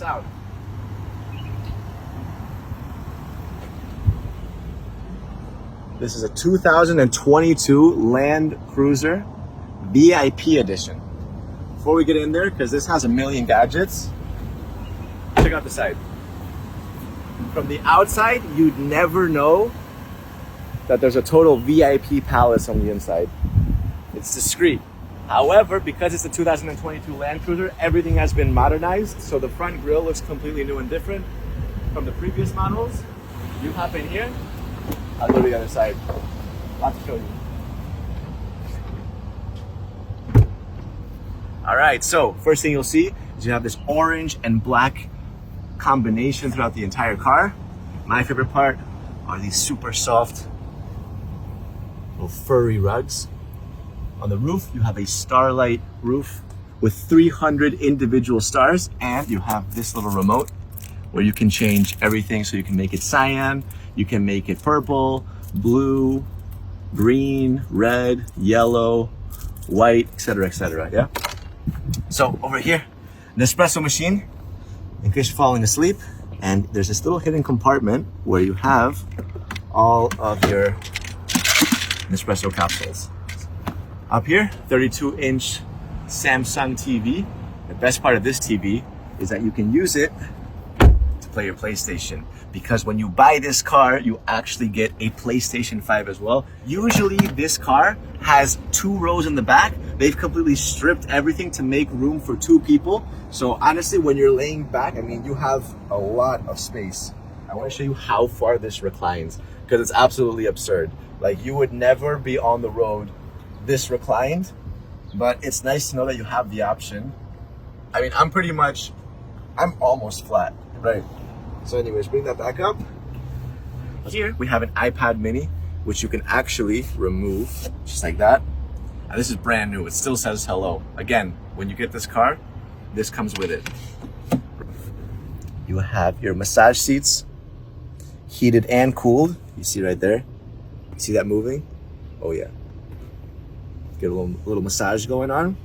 sound. This is a 2022 Land Cruiser VIP edition. Before we get in there, because this has a million gadgets, check out the side. From the outside, you'd never know that there's a total VIP palace on the inside. It's discreet. However, because it's a 2022 Land Cruiser, everything has been modernized, so the front grille looks completely new and different from the previous models. You hop in here, I'll go to the other side. Lots to show you. All right, so first thing you'll see is you have this orange and black combination throughout the entire car. My favorite part are these super soft little furry rugs. On the roof, you have a starlight roof with 300 individual stars, and you have this little remote where you can change everything. So you can make it cyan, you can make it purple, blue, green, red, yellow, white, etc., yeah? So over here, an espresso machine, in case you're falling asleep, and there's this little hidden compartment where you have all of your Nespresso capsules. Up here, 32-inch Samsung TV. The best part of this TV is that you can use it to play your PlayStation, because when you buy this car, you actually get a PlayStation 5 as well. Usually this car has 2 rows in the back. They've completely stripped everything to make room for 2 people. So honestly, when you're laying back, I mean, you have a lot of space. I want to show you how far this reclines, because it's absolutely absurd. Like, you would never be on the road this reclined, but it's nice to know that you have the option. I mean, I'm almost flat, right? So anyways, bring that back up. Here we have an iPad mini, which you can actually remove just like that. And this is brand new. It still says hello. Again, when you get this car, this comes with it. You have your massage seats, heated and cooled. You see right there? You see that moving? Oh yeah. Get a little massage going on.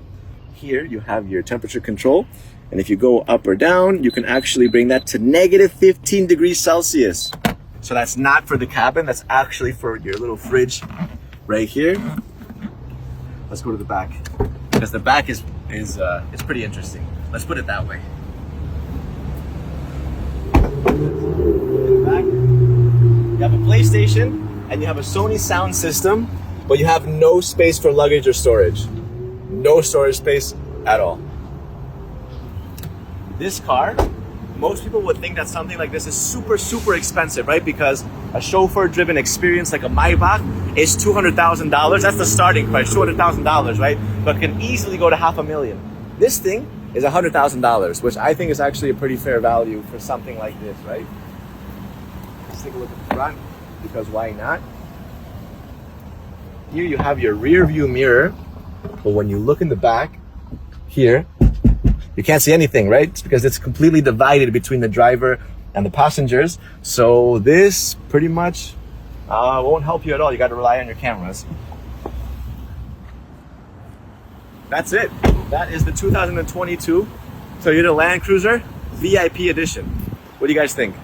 Here you have your temperature control. And if you go up or down, you can actually bring that to -15 degrees Celsius. So that's not for the cabin, that's actually for your little fridge right here. Let's go to the back, because the back is pretty interesting. Let's put it that way. In the back, you have a PlayStation and you have a Sony sound system, but you have no space for luggage or storage. No storage space at all. This car, most people would think that something like this is super, super expensive, right? Because a chauffeur-driven experience like a Maybach is $200,000. That's the starting price, $200,000, right? But can easily go to $500,000. This thing is $100,000, which I think is actually a pretty fair value for something like this, right? Let's take a look at the front, because why not? Here you have your rear view mirror, but when you look in the back, here, you can't see anything, right? It's because it's completely divided between the driver and the passengers. So this pretty much won't help you at all. You got to rely on your cameras. That's it. That is the 2022 Toyota Land Cruiser VIP edition. What do you guys think?